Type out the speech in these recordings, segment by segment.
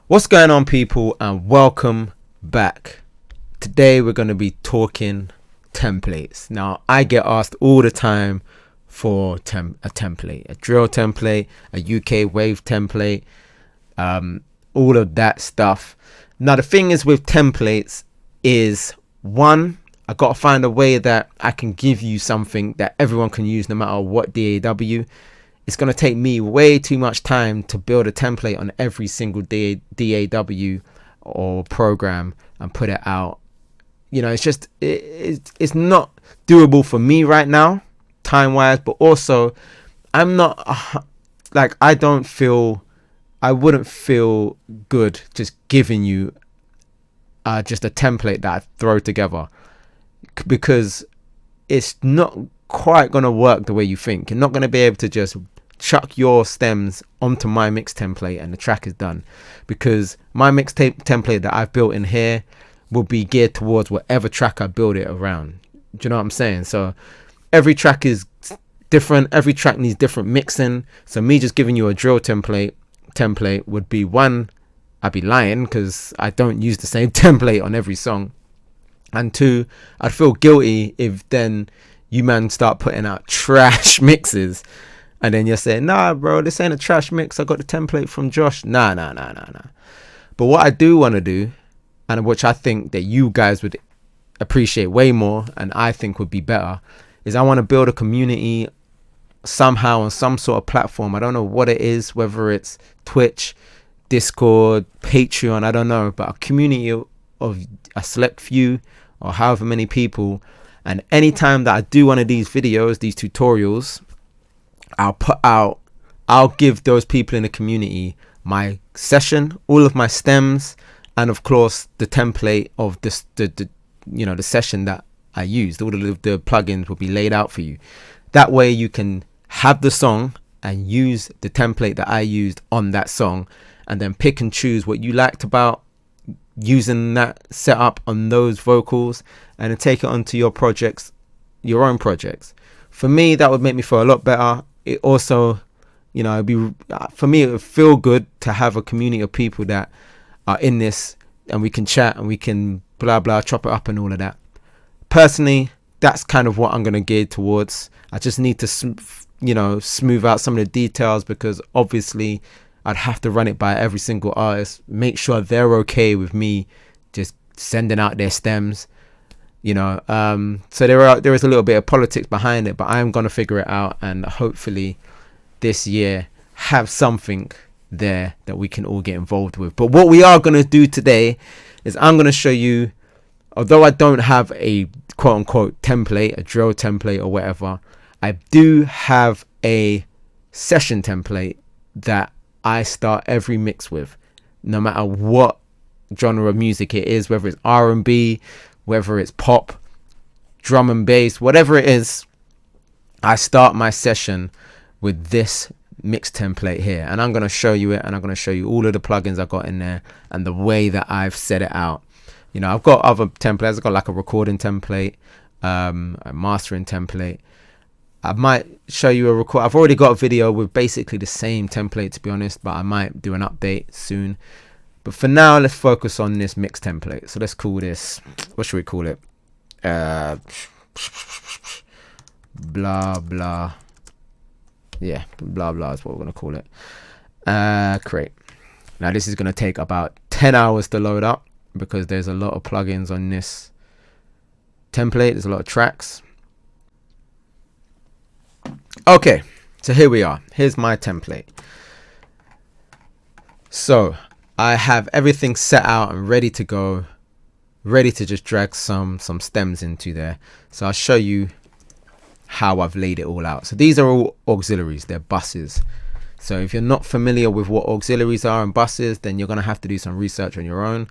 What's going on, people, and welcome back. Today we're going to be talking templates. Now, I get asked all the time for a template, a drill template, a UK wave template, all of that stuff. Now, the thing is with templates is, one, I got to find a way that I can give you something that everyone can use no matter what DAW. It's going to take me way too much time to build a template on every single DAW or program and put it out. You know, it's just, it's not doable for me right now, time wise, but also I'm not like, I wouldn't feel good just giving you just a template that I throw together, because it's not quite going to work the way you think. You're not going to be able to just chuck your stems onto my mix template and the track is done, because my mix template that I've built in here will be geared towards whatever track I build it around. Do you know what I'm saying? So every track is different, every track needs different mixing. So me just giving you a drill template would be, one, I'd be lying because I don't use the same template on every song, and two, I'd feel guilty if then you man start putting out trash mixes and then you're saying, nah bro, this ain't a trash mix, I got the template from Josh. Nah. But what I do want to do, and which I think that you guys would appreciate way more and I think would be better, is I want to build a community somehow on some sort of platform. I don't know what it is, whether it's Twitch, Discord, Patreon, I don't know, but a community of a select few or however many people. And anytime that I do one of these videos, these tutorials, I'll give those people in the community my session, all of my stems, and of course the template of the session that I used. All of the plugins will be laid out for you. That way you can have the song and use the template that I used on that song, and then pick and choose what you liked about using that setup on those vocals, and then take it onto your projects, your own projects. For me, that would make me feel a lot better. It also, for me, it would feel good to have a community of people that are in this, and we can chat and we can blah blah, chop it up and all of that. Personally, that's kind of what I'm going to gear towards. I just need to smooth out some of the details, because obviously I'd have to run it by every single artist, make sure they're okay with me just sending out their stems, so there is a little bit of politics behind it, but I'm going to figure it out, and hopefully this year have something there that we can all get involved with. But what we are going to do today is I'm going to show you, although I don't have a quote unquote template, a drill template or whatever, I do have a session template that I start every mix with, no matter what genre of music it is, whether it's R&B, whether it's pop, drum and bass, whatever it is. I start my session with this mix template here, and I'm going to show you it, and I'm going to show you all of the plugins I got in there and the way that I've set it out. I've got other templates. I've got like a recording template, a mastering template. I might show you a record. I've already got a video with basically the same template, to be honest, but I might do an update soon. But for now, let's focus on this mix template. So let's call this, what should we call it? Blah blah. Yeah, blah blah is what we're gonna call it. Create. Now this is gonna take about 10 hours to load up, because there's a lot of plugins on this template. There's a lot of tracks. Okay, so here we are. Here's my template. So I have everything set out and ready to go, ready to just drag some stems into there. So I'll show you how I've laid it all out. So these are all auxiliaries, they're buses. So if you're not familiar with what auxiliaries are and buses, then you're going to have to do some research on your own.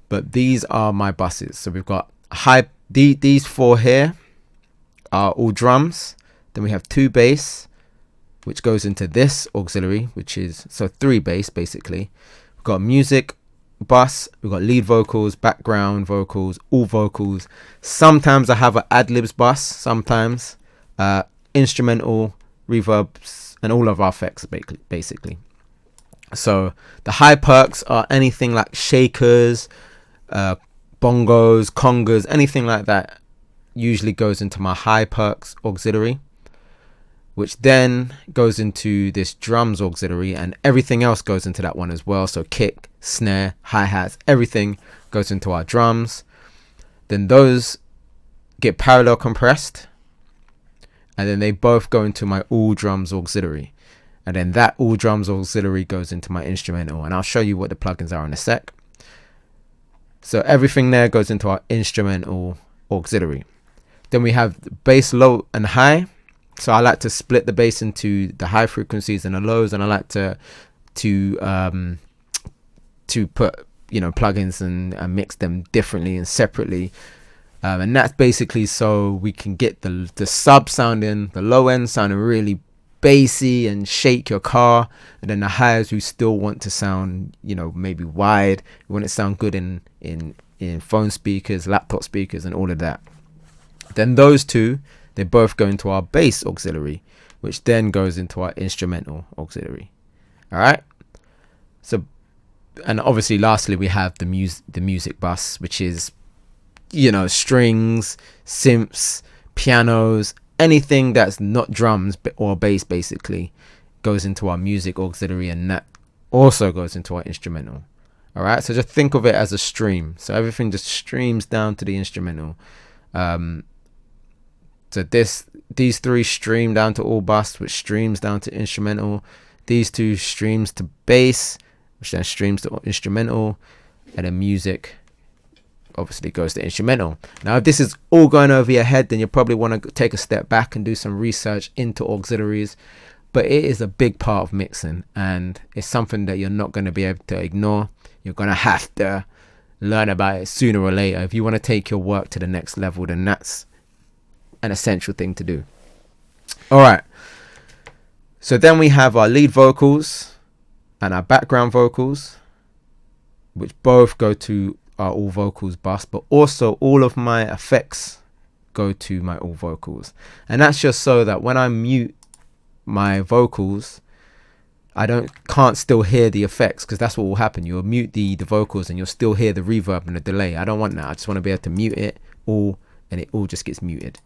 But these are my buses. So we've got these four here are all drums. Then we have 2 bass, which goes into this auxiliary, which is, so 3 bass basically. We've got music bus, we've got lead vocals, background vocals, all vocals. Sometimes I have an ad-libs bus, sometimes instrumental, reverbs, and all of our effects basically. So the high perks are anything like shakers, bongos, congas, anything like that usually goes into my high perks auxiliary, which then goes into this drums auxiliary, and everything else goes into that one as well. So kick, snare, hi-hats, everything goes into our drums. Then those get parallel compressed, and then they both go into my all drums auxiliary, and then that all drums auxiliary goes into my instrumental, and I'll show you what the plugins are in a sec. So everything there goes into our instrumental auxiliary. Then we have the bass, low and high. So I like to split the bass into the high frequencies and the lows, and I like to put, you know, plugins and mix them differently and separately. And that's basically so we can get the sub sounding, the low end sounding really bassy and shake your car, and then the highs we still want to sound, you know, maybe wide. We want it to sound good in phone speakers, laptop speakers, and all of that. Then those two, they both go into our bass auxiliary, which then goes into our instrumental auxiliary. All right. So, and obviously, lastly, we have the music bus, which is, you know, strings, synths, pianos, anything that's not drums or bass basically goes into our music auxiliary, and that also goes into our instrumental. All right. So just think of it as a stream. So everything just streams down to the instrumental. So these three stream down to all bus, which streams down to instrumental. These two streams to bass, which then streams to instrumental, and then music obviously goes to instrumental. Now, if this is all going over your head, then you probably want to take a step back and do some research into auxiliaries. But it is a big part of mixing, and it's something that you're not going to be able to ignore. You're going to have to learn about it sooner or later. If you want to take your work to the next level, then that's an essential thing to do. All right. So then we have our lead vocals and our background vocals, which both go to our all vocals bus, but also all of my effects go to my all vocals. And that's just so that when I mute my vocals, I can't still hear the effects, because that's what will happen. You'll mute the vocals and you'll still hear the reverb and the delay. I don't want that. I just want to be able to mute it all, and it all just gets muted.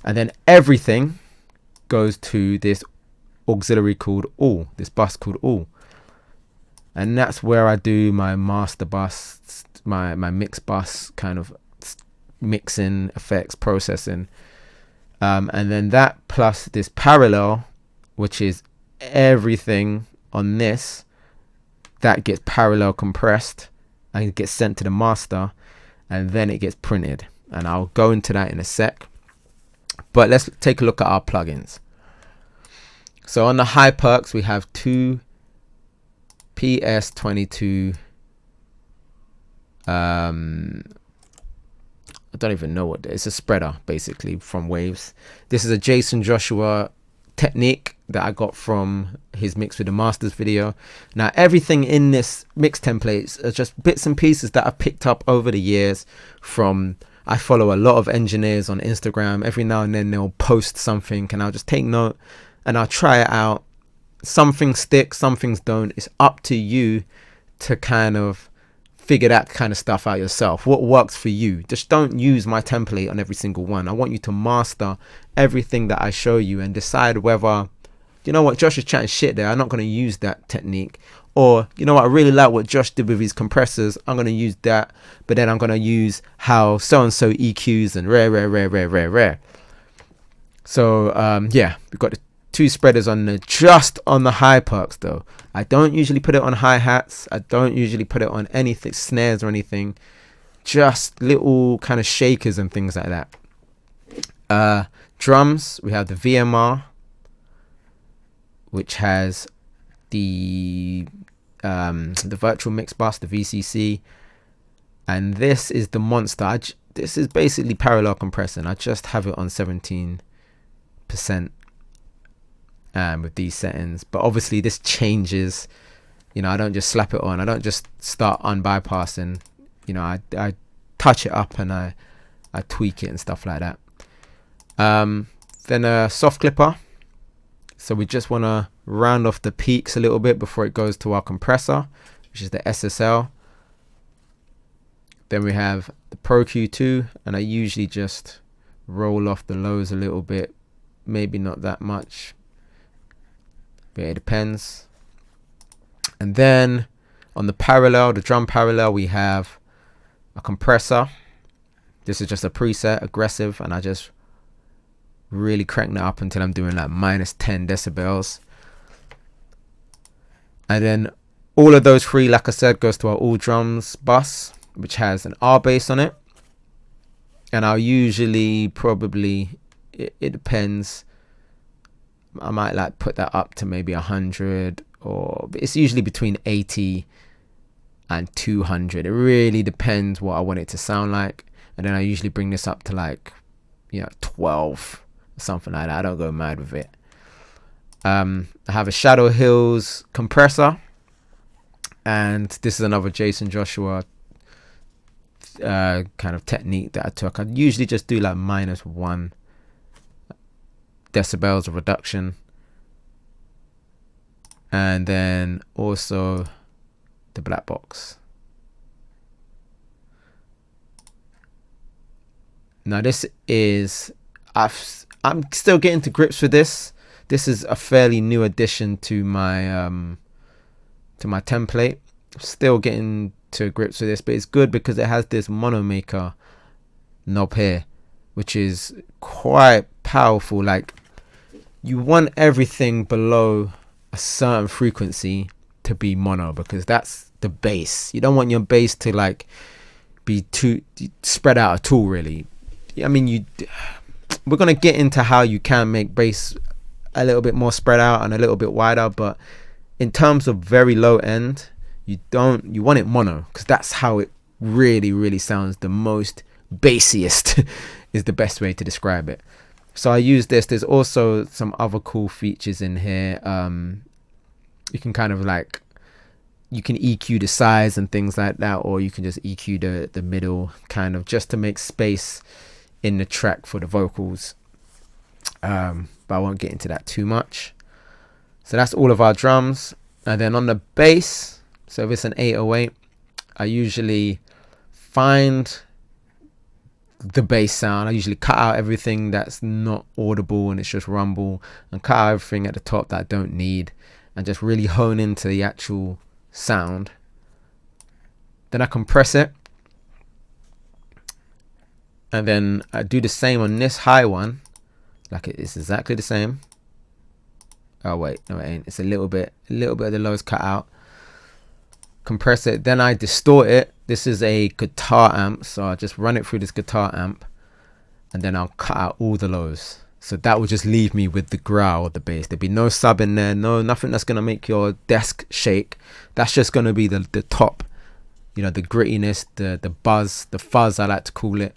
And then everything goes to this auxiliary called all, this bus called all. And that's where I do my master bus, my mix bus kind of mixing, effects, processing. And then that plus this parallel, which is everything on this, that gets parallel compressed and it gets sent to the master, and then it gets printed. And I'll go into that in a sec. But let's take a look at our plugins. So on the high perks, we have two PS22. I don't even know what it's a spreader basically from Waves. This is a Jason Joshua technique that I got from his Mix with the Masters video. Now everything in this mix templates are just bits and pieces that I've picked up over the years from. I follow a lot of engineers on Instagram. Every now and then they'll post something and I'll just take note and I'll try it out. Some things stick, some things don't. It's up to you to kind of figure that kind of stuff out yourself. What works for you? Just don't use my template on every single one. I want you to master everything that I show you and decide whether, you know what, Josh is chatting shit there, I'm not going to use that technique. Or, you know what, I really like what Josh did with his compressors, I'm going to use that, but then I'm going to use how so-and-so EQs and rare. So, yeah, we've got the two spreaders on just on the high perks though. I don't usually put it on hi-hats. I don't usually put it on anything, snares or anything. Just little kind of shakers and things like that. Drums, we have the VMR, which has the virtual mix bus, the VCC, and this is the monster. This is basically parallel compressing. I just have it on 17% with these settings, but obviously this changes. You know, I don't just slap it on. I don't just start unbypassing. You know, I touch it up and I tweak it and stuff like that. Then a soft clipper. So we just want to round off the peaks a little bit before it goes to our compressor, which is the SSL. Then we have the Pro Q2, and I usually just roll off the lows a little bit, maybe not that much, but it depends. And then on the parallel, the drum parallel, we have a compressor. This is just a preset, aggressive, and I just really crank that up until I'm doing like minus 10 decibels. And then all of those three, like I said, goes to our all drums bus, which has an R bass on it. And I'll usually probably, it depends, I might like put that up to maybe 100, or it's usually between 80 and 200. It really depends what I want it to sound like. And then I usually bring this up to like, 12, something like that. I don't go mad with it. I have a Shadow Hills compressor, and this is another Jason Joshua kind of technique that I took. I usually just do like minus 1 decibels of reduction, and then also the black box. Now this is, I'm still getting to grips with this. This is a fairly new addition to my template. Still getting to grips with this, but it's good because it has this mono maker knob here, which is quite powerful. Like, you want everything below a certain frequency to be mono, because that's the bass. You don't want your bass to like be too spread out at all, really. I mean, we're gonna get into how you can make bass a little bit more spread out and a little bit wider, but in terms of very low end, you want it mono, because that's how it really sounds the most bassiest is the best way to describe it. So I use this. There's also some other cool features in here. You can kind of like, you can EQ the size and things like that, or you can just EQ the middle, kind of just to make space in the track for the vocals. But I won't get into that too much. So that's all of our drums. And then on the bass, so if it's an 808, I usually find the bass sound. I usually cut out everything that's not audible and it's just rumble, and cut out everything at the top that I don't need, and just really hone into the actual sound. Then I compress it, and then I do the same on this high one. Like, it's exactly the same. Oh wait, no it ain't. It's a little bit of the lows cut out. Compress it, then I distort it. This is a guitar amp, so I just run it through this guitar amp, and then I'll cut out all the lows. So that will just leave me with the growl of the bass. There'll be no sub in there, nothing that's gonna make your desk shake. That's just gonna be the top, the grittiness, the buzz, the fuzz, I like to call it.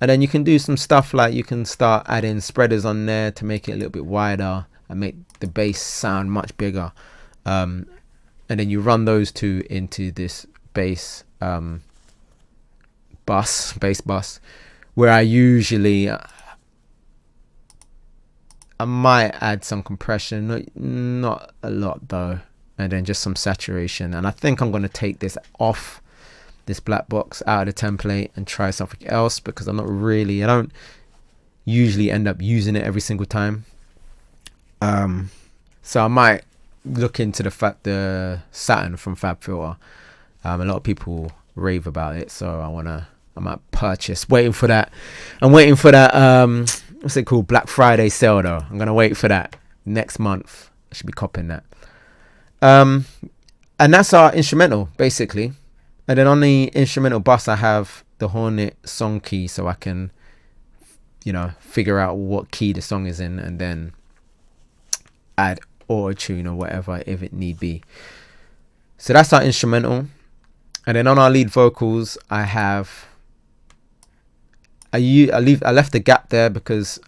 And then you can do some stuff like, you can start adding spreaders on there to make it a little bit wider and make the bass sound much bigger. And then you run those two into this bass bus, where I usually I might add some compression, not a lot though, and then just some saturation. And I think I'm going to take this off, this black box, out of the template and try something else, because I don't usually end up using it every single time. So I might look into the Saturn from FabFilter. A lot of people rave about it, so I might purchase. I'm waiting for that what's it called, Black Friday sale though. I'm gonna wait for that next month. I should be copying that. And that's our instrumental basically. And then on the instrumental bus, I have the Hornet song key, so I can figure out what key the song is in, and then add auto tune or whatever if it need be. So that's our instrumental. And then on our lead vocals, I left the gap there because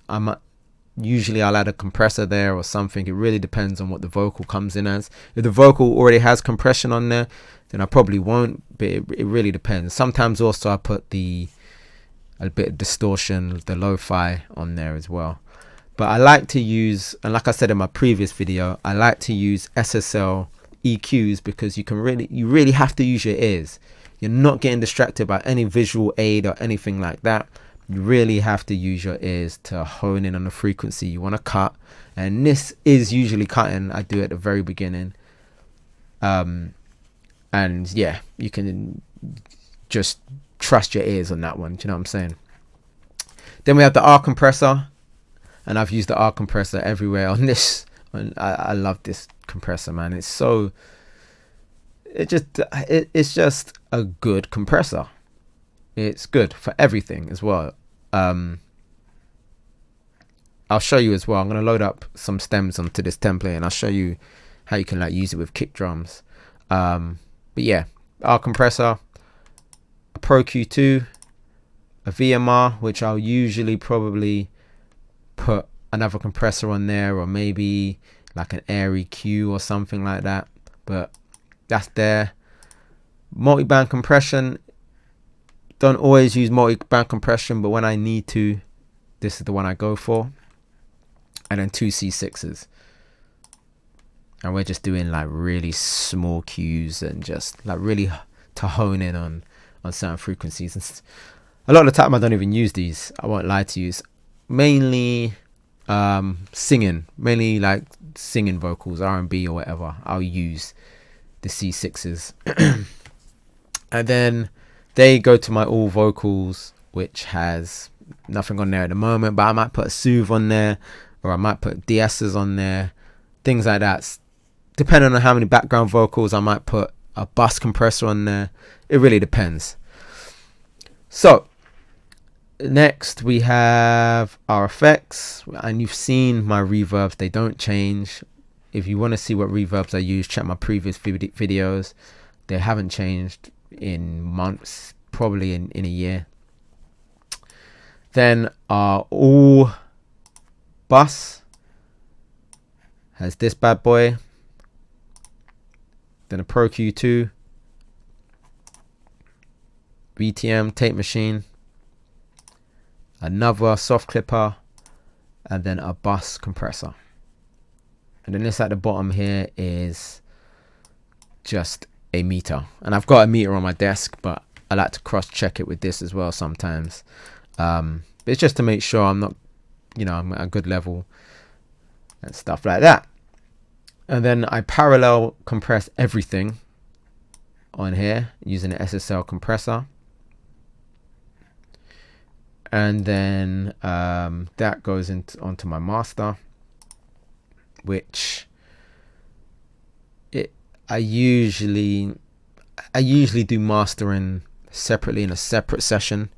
usually I'll add a compressor there or something. It really depends on what the vocal comes in as. If the vocal already has compression on there, then I probably won't, but it really depends. Sometimes also I put a bit of distortion, the lo-fi on there as well. But I like to use, and like I said in my previous video, I like to use SSL EQs because you really have to use your ears. You're not getting distracted by any visual aid or anything like that. You really have to use your ears to hone in on the frequency you want to cut. And this is usually cutting. I do at the very beginning. And yeah, you can just trust your ears on that one. Do you know what I'm saying? Then we have the R compressor. And I've used the R compressor everywhere on this. And I love this compressor, man. It's just a good compressor. It's good for everything as well. I'll show you as well. I'm going to load up some stems onto this template and I'll show you how you can like use it with kick drums. But yeah, R compressor, a Pro Q2, a VMR, which I'll usually probably put another compressor on there, or maybe like an Airy Q or something like that. But that's there. Multi-band compression. Don't always use multi-band compression, but when I need to, this is the one I go for. And then 2 C6s. And we're just doing like really small cues and just like really to hone in on certain frequencies. And a lot of the time I don't even use these. I won't lie to you. Mainly singing, mainly like singing vocals, R&B or whatever. I'll use the C6s. And then they go to my all vocals, which has nothing on there at the moment, but I might put a soothe on there, or I might put de-essers on there, things like that. Depending on how many background vocals, I might put a bus compressor on there. It really depends. So next we have our effects, and you've seen my reverbs. They don't change. If you want to see what reverbs I use, check my previous videos. They haven't changed in months, probably in a year. Then our all bus has this bad boy. Then a Pro Q2, VTM tape machine, another soft clipper, and then a bus compressor. And then this at the bottom here is just a meter, and I've got a meter on my desk, but I like to cross check it with this as well sometimes. But it's just to make sure I'm not, I'm at a good level and stuff like that. And then I parallel compress everything on here using an SSL compressor. And then that goes onto my master, which I usually do mastering separately in a separate session,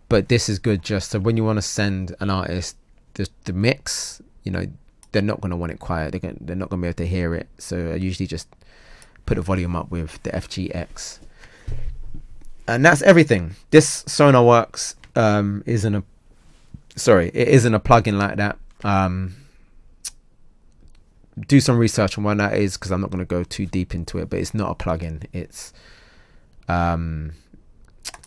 but this is good just so when you want to send an artist the mix, they're not going to want it quiet. They're not going to be able to hear it. So I usually just put the volume up with the FGX, and that's everything. This SonarWorks isn't a plugin like that. Do some research on what that is, because I'm not going to go too deep into it, but it's not a plugin. It's I'm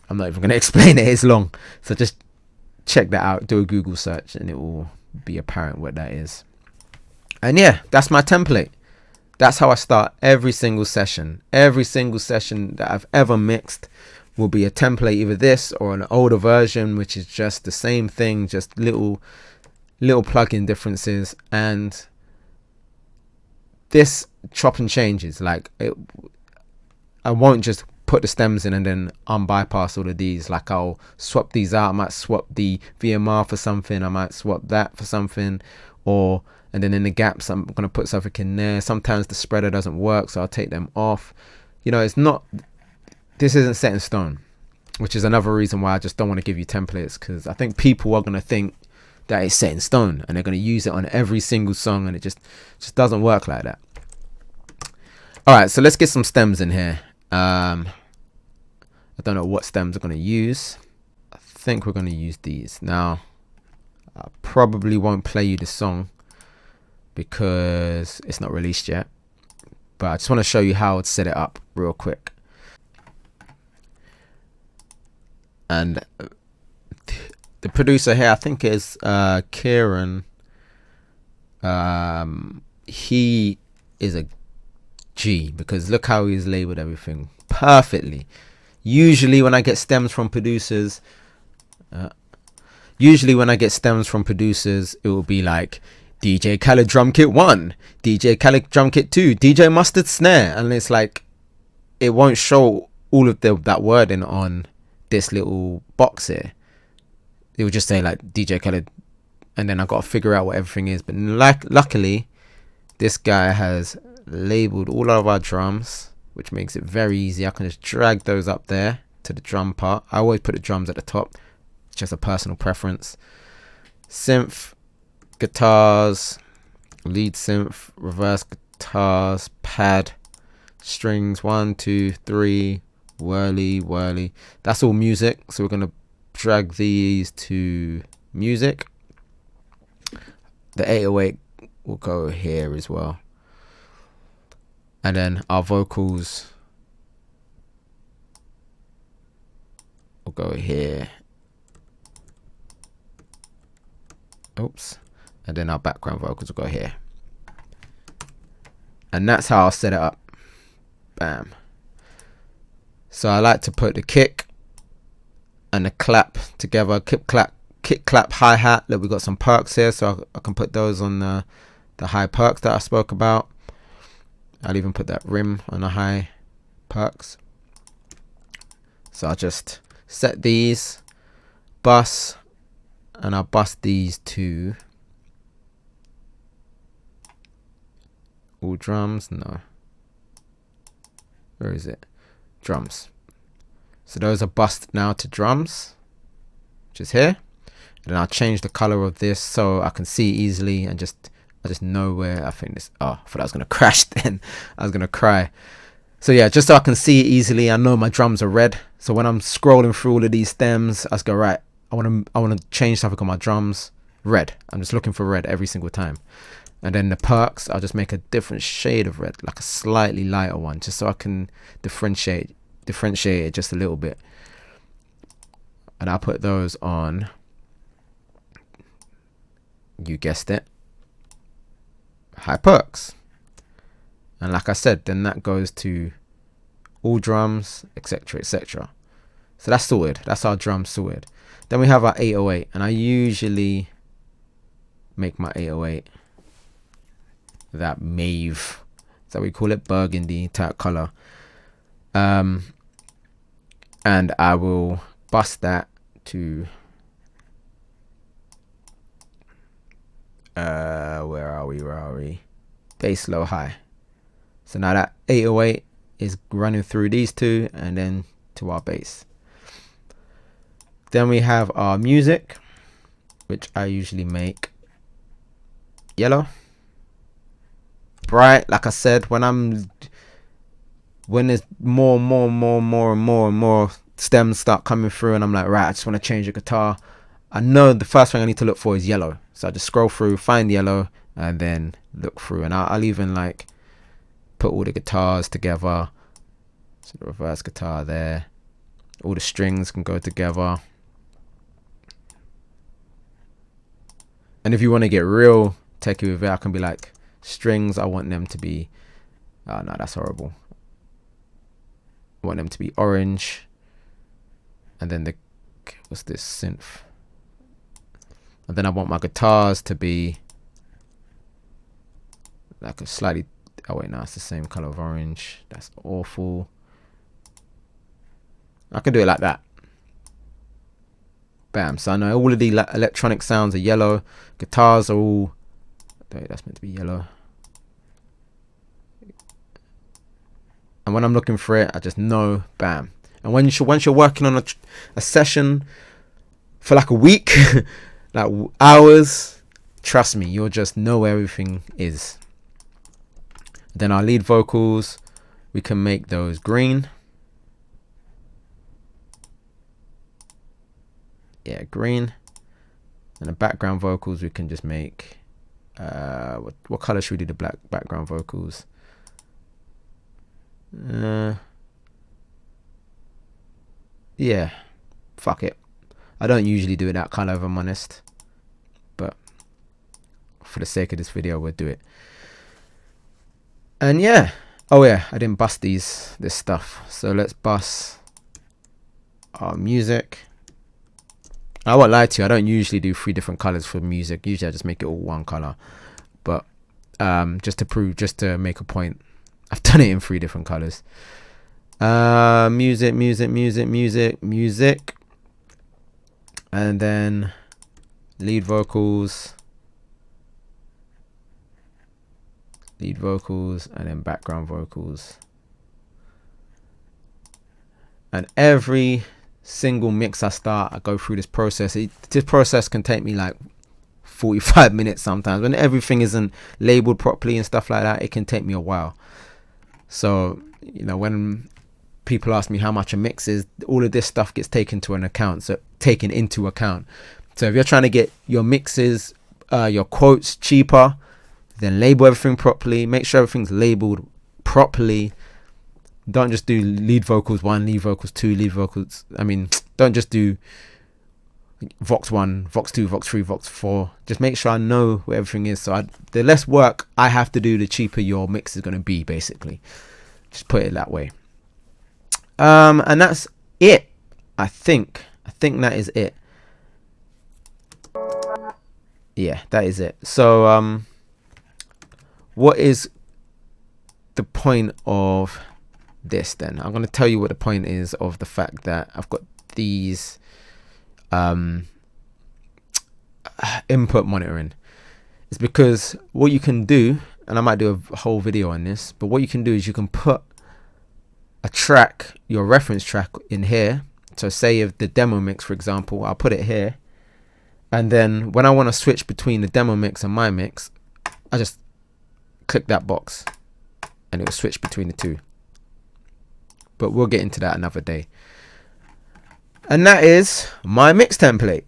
not even going to explain it. It's long, so just check that out. Do a Google search and it will be apparent what that is. And yeah, that's my template. That's how I start every single session. Every single session that I've ever mixed will be a template, either this or an older version, which is just the same thing, just little plugin differences. And this chop and changes, like I won't just put the stems in and then unbypass all of these. Like I'll swap these out. I might swap the VMR for something. I might swap that for something, and then in the gaps I'm going to put something in there. Sometimes the spreader doesn't work, so I'll take them off. This isn't set in stone, which is another reason why I just don't want to give you templates, because I think people are going to think that it's set in stone and they're going to use it on every single song, and it just doesn't work like that. All right, so let's get some stems in here. I don't know what stems I'm going to use. I think we're going to use these. Now, I probably won't play you the song because it's not released yet, but I just want to show you how to set it up real quick. And the producer here, I think, is Kieran. He is a G, because look how he's labeled everything perfectly. Usually when I get stems from producers, it will be like DJ Khaled drum kit 1, DJ Khaled drum kit 2, DJ Mustard snare, and it's like it won't show all of that wording on this little box here. It will just say like DJ Khaled, and then I got to figure out what everything is. But luckily, this guy has labeled all of our drums, which makes it very easy. I can just drag those up there to the drum part. I always put the drums at the top. It's just a personal preference. Synth, guitars, lead synth, reverse guitars, pad, strings, 1, 2, 3, whirly. That's all music. So we're going to drag these to music. The 808 will go here as well. And then our vocals will go here. Oops. And then our background vocals will go here. And that's how I'll set it up. Bam. So I like to put the kick and the clap together. Kick, clap, hi-hat. Look, we've got some perks here, so I can put those on the high perks that I spoke about. I'll even put that rim on the high perks. So I'll just set these, bus, and I'll bus these to all drums. No. Where is it? Drums. So those are bussed now to drums, which is here. And then I'll change the color of this so I can see easily, and I just know where I think this. Oh, I thought I was gonna crash then. I was gonna cry. So yeah, just so I can see it easily. I know my drums are red. So when I'm scrolling through all of these stems, I just go, right, I wanna change something on my drums. Red. I'm just looking for red every single time. And then the perks, I'll just make a different shade of red, like a slightly lighter one, just so I can differentiate it just a little bit. And I'll put those on, you guessed it, high perks. And like I said, then that goes to all drums, etc, etc. So that's sorted. That's our drum sorted. Then we have our 808, and I usually make my 808 that mauve, so we call it, burgundy type color. And I will bust that to where are we? Bass, low, high. So now that 808 is running through these two and then to our bass. Then we have our music, which I usually make yellow, bright. Like I said, when there's more stems start coming through, and I'm like, right, I just want to change the guitar, I know the first thing I need to look for is yellow. So I just scroll through, find yellow, and then look through. And I'll even like put all the guitars together. So the reverse guitar there, all the strings can go together. And if you want to get real techie with it, I can be like, strings, I want them to be, oh no, that's horrible. I want them to be orange. And then what's this, synth? And then I want my guitars to be like a slightly, oh wait, no, it's the same color of orange. That's awful. I can do it like that. Bam. So I know all of the electronic sounds are yellow. Guitars are all, that's meant to be yellow. And when I'm looking for it, I just know, bam. And once you're working on a session for like a week, like hours, trust me, you'll just know where everything is. Then our lead vocals, we can make those green. Yeah, green. And the background vocals, we can just make, what color should we do the black background vocals? Yeah, fuck it. I don't usually do it that color, if I'm honest, but for the sake of this video, we'll do it. And yeah, oh yeah, I didn't bust this stuff, so let's bust our music. I won't lie to you, I don't usually do 3 different colors for music. Usually I just make it all one color, but just to make a point, I've done it in 3 different colors. Music, and then lead vocals, and then background vocals. And every single mix I start, I go through this process. This process can take me like 45 minutes sometimes. When everything isn't labeled properly and stuff like that, it can take me a while. So, you know, when people ask me how much a mix is, all of this stuff gets taken into account. So if you're trying to get your mixes, your quotes cheaper, then label everything properly. Make sure everything's labeled properly. Don't just do lead vocals 1, lead vocals 2, lead vocals. I mean, don't just do Vox 1, Vox 2, Vox 3, Vox 4. Just make sure I know where everything is. So the less work I have to do, the cheaper your mix is going to be, basically. Just put it that way. And that's it. I think that is it. Yeah, that is it. So what is the point of this then? I'm going to tell you what the point is of the fact that I've got these input monitoring. It's because what you can do, and I might do a whole video on this, but what you can do is you can put a track, your reference track, in here. So say if the demo mix, for example, I'll put it here, and then when I want to switch between the demo mix and my mix, I just click that box and it will switch between the two. But we'll get into that another day. And that is my mix template.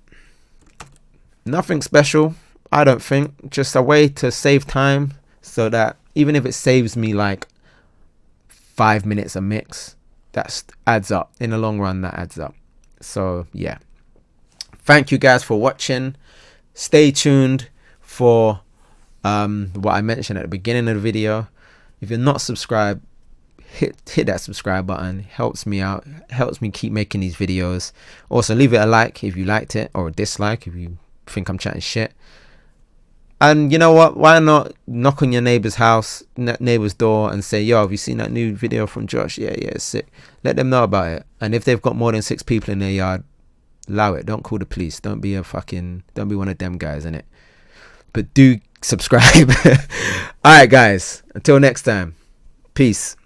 Nothing special, I don't think. Just a way to save time, so that even if it saves me like 5 minutes a mix, that adds up. In the long run, that adds up. So yeah. Thank you guys for watching. Stay tuned for what I mentioned at the beginning of the video. If you're not subscribed, hit that subscribe button. Helps me out, helps me keep making these videos. Also, leave it a like if you liked it, or a dislike if you think I'm chatting shit. And you know what, why not knock on your neighbor's house, neighbor's door, and say, yo, have you seen that new video from Josh? Yeah, it's sick. Let them know about it. And if they've got more than 6 people in their yard, allow it. Don't call the police. Don't be one of them guys, innit? But do subscribe. Alright guys, until next time, peace.